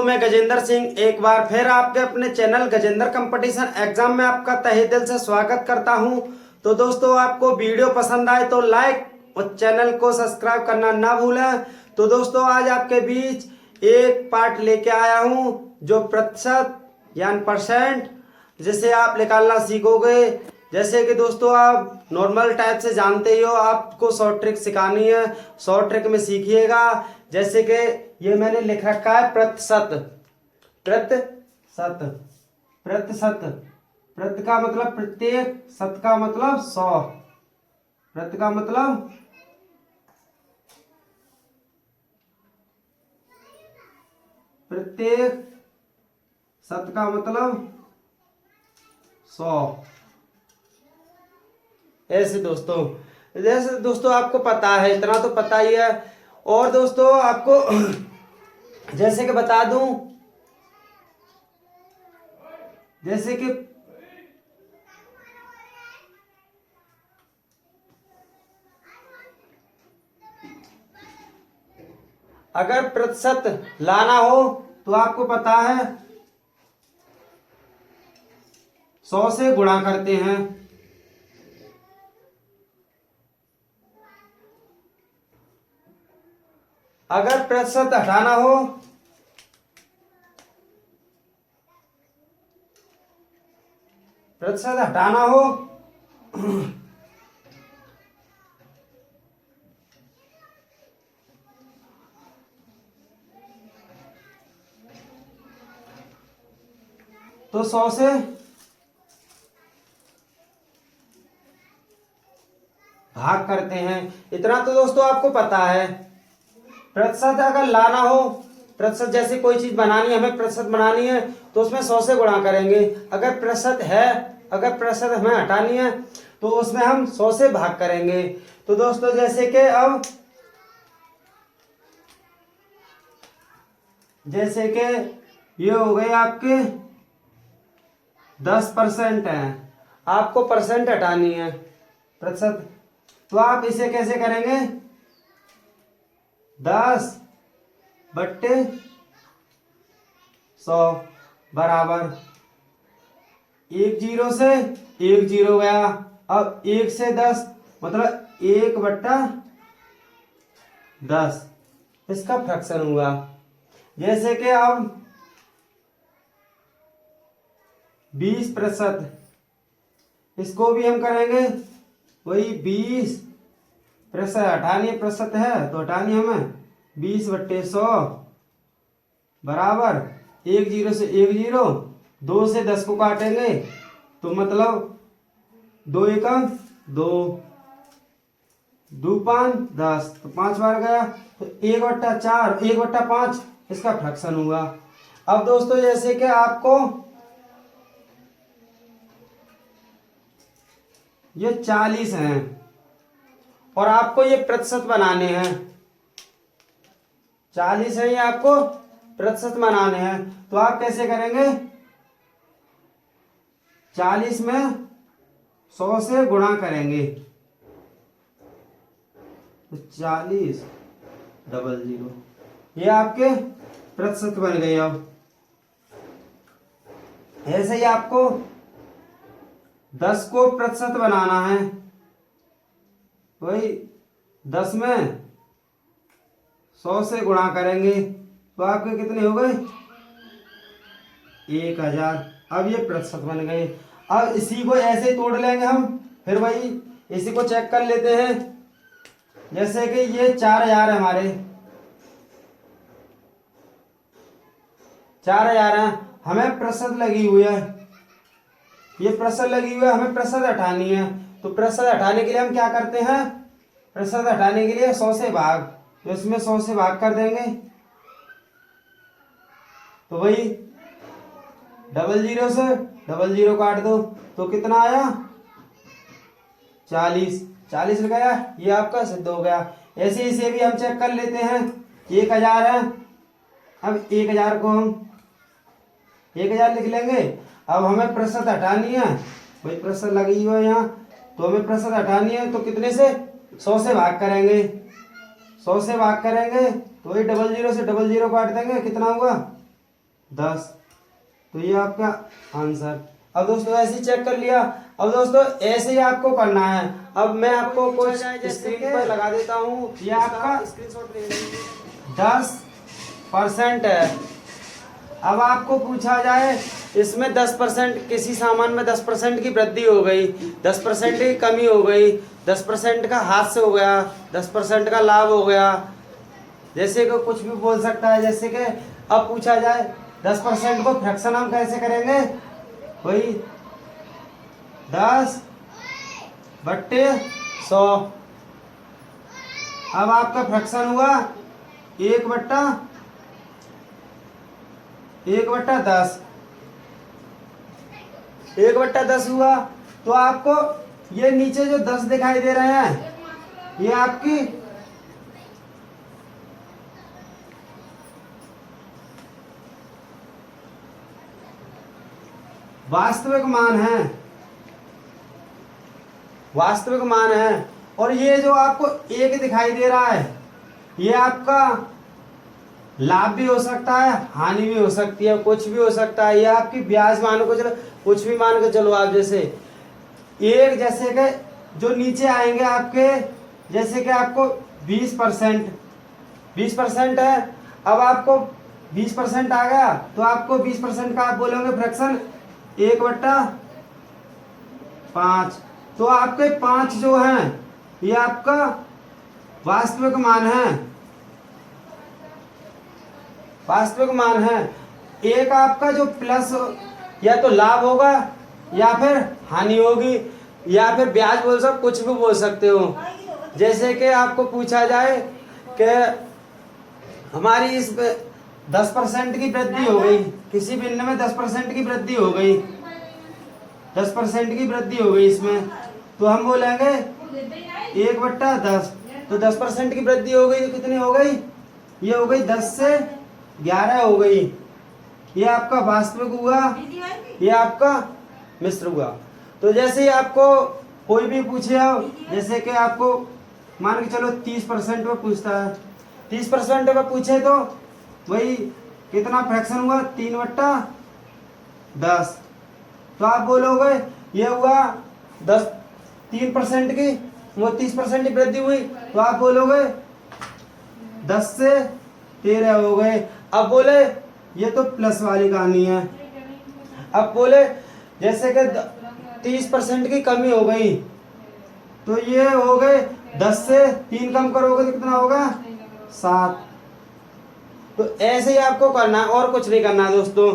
दोस्तों, मैं गजेंद्र सिंह एक बार फिर आपके अपने चैनल गजेंद्र कंपटीशन एग्जाम में आपका तहे दिल से स्वागत करता हूं। तो दोस्तों, आपको वीडियो पसंद आए तो लाइक और चैनल को सब्सक्राइब करना ना भूलें। तो दोस्तों, आज आपके बीच एक पार्ट लेके आया हूं जो प्रतिशत यानी परसेंट जिसे आप निकालना सीखोगे। जैसे कि दोस्तों, आप नॉर्मल टाइप से जानते ही हो, आपको शॉर्ट ट्रिक सिखानी है, शॉर्ट ट्रिक में सीखिएगा। जैसे कि ये मैंने लिख रखा है प्रतिशत। प्रतिशत प्रतिशत प्रति का मतलब प्रत्येक, शत का मतलब 100, प्रति का मतलब प्रत्येक, शत का मतलब 100। ऐसे दोस्तों, जैसे दोस्तों आपको पता है, इतना तो पता ही है। और दोस्तों आपको जैसे कि बता दूं, जैसे कि अगर प्रतिशत लाना हो तो आपको पता है 100 से गुणा करते हैं। अगर प्रतिशत हटाना हो प्रतिशत हटाना हो तो 100 से भाग करते हैं। इतना तो दोस्तों आपको पता है। प्रतिशत अगर लाना हो, प्रतिशत जैसे कोई चीज बनानी है, हमें प्रतिशत बनानी है तो उसमें 100 से गुणा करेंगे। अगर प्रतिशत है, अगर प्रतिशत हमें हटानी है तो उसमें हम 100 से भाग करेंगे। तो दोस्तों, जैसे कि अब जैसे कि ये हो गए आपके 10% है, आपको परसेंट हटानी है, प्रतिशत। तो आप इसे कैसे करेंगे? 10/100 बराबर 1 जीरो से 1 जीरो गया। अब 1 से 10 मतलब 1/10, इसका फ्रैक्शन हुआ। जैसे कि अब 20%, इसको भी हम करेंगे वही 20%। हटानी प्रतिशत है तो हटानी हमें 20/100 बराबर 1 जीरो से 1 जीरो, 2 से 10 को काटेंगे तो मतलब 2 एकम 2, 2 5 10, तो 5 बार गया तो 1/4, 1/5 इसका फ्रैक्शन हुआ। अब दोस्तों, जैसे कि आपको ये 40 हैं और आपको ये प्रतिशत बनाने हैं। 40 है, ये आपको प्रतिशत बनाने हैं। तो आप कैसे करेंगे? 40 में 100 से गुणा करेंगे तो 40/0, ये आपके प्रतिशत बन गए। अब ऐसे ही आपको 10 को प्रतिशत बनाना है, वही 10 में 100 से गुणा करेंगे तो आपके कितने हो गए? 1000। अब ये प्रतिशत बन गए। अब इसी को ऐसे ही तोड़ लेंगे हम, फिर वही इसी को चेक कर लेते हैं। जैसे कि ये 4000 है, हमारे 4000 है, हमें प्रतिशत लगी हुई है, ये प्रतिशत लगी हुई है, हमें प्रतिशत हटानी है। तो प्रतिशत हटाने के लिए हम क्या करते हैं? प्रतिशत हटाने के लिए 100 से भाग, तो इसमें 100 से भाग कर देंगे तो वही 00 से 00 काट दो तो कितना आया? 40 गया, ये आपका सिद्ध हो गया। ऐसे इसे भी हम चेक कर लेते हैं। 1000 है, अब 1000 को हम 1000 लिख लेंगे। अब हमें प्रतिशत हटानी है, वही प्रतिशत लगी हुई है यहाँ, तो हमें प्रतिशत हटानी है तो कितने से? 100 से भाग करेंगे, 100 से भाग करेंगे तो वही 00 से 00 काट देंगे, कितना हुआ? 10। तो ये आपका आंसर। अब दोस्तों ऐसे ही चेक कर लिया। अब दोस्तों ऐसे ही आपको करना है। अब मैं आपको कुछ स्क्रीन पर लगा देता हूँ। ये आपका स्क्रीनशॉट ले लीजिए। 10% है। अब आपको पूछा जाए इसमें 10% किसी सामान में 10% की वृद्धि हो गई, 10% की कमी हो गई, 10% का हाथ से हो गया, 10% का लाभ हो गया, जैसे कि कुछ भी बोल सकता है। जैसे कि अब पूछा जाए 10% को फ्रैक्शन हम कैसे करेंगे, वही 10/100। अब आपका फ्रैक्शन हुआ 1/10। 1/10 हुआ। तो आपको ये नीचे जो 10 दिखाई दे रहे हैं, ये आपकी वास्तविक मान है, वास्तविक मान है। और ये जो आपको 1 दिखाई दे रहा है, ये आपका लाभ भी हो सकता है, हानि भी हो सकती है, कुछ भी हो सकता है। ये आपकी ब्याज मान को चलो, कुछ भी मान के चलो आप। जैसे एक, जैसे कि जो नीचे आएंगे आपके, जैसे कि आपको 20% है। अब आपको 20% आ गया, तो आपको 20% का आप बोलोगे फ्रैक्शन 1/5। तो आपके 5 जो हैं, ये आपका वास्तविक मान है, वास्तविक मान है। एक आपका जो प्लस या तो लाभ होगा, या फिर हानि होगी, या फिर ब्याज बोल सकते, कुछ भी बोल सकते हो। जैसे कि आपको पूछा जाए कि हमारी इस 10% की वृद्धि हो गई, किसी बिंदु में 10% की वृद्धि हो गई, 10% की वृद्धि हो गई इसमें, तो हम बोलेंगे 1/10। तो 10% की वृद्धि हो गई, तो कितनी हो गई, ये हो गई 10 से 11 हो गई। ये आपका वास्तविक हुआ, ये आपका मिश्र हुआ। तो जैसे ही आपको कोई भी पूछे, जैसे कि आपको मान के चलो 30% में पूछता है, 30% में पूछे तो वही कितना फ्रैक्शन हुआ, 3/10। तो आप बोलोगे ये हुआ 3% की, वो 30% की वृद्धि हुई, तो आप बोलोगे 10 से 13 हो गए। अब बोले ये तो प्लस वाली कहानी है। अब बोले जैसे कि 30% की कमी हो गई, तो ये हो गए 10 से 3 कम करोगे तो कितना होगा, 7। तो ऐसे ही आपको करना है, और कुछ नहीं करना है दोस्तों।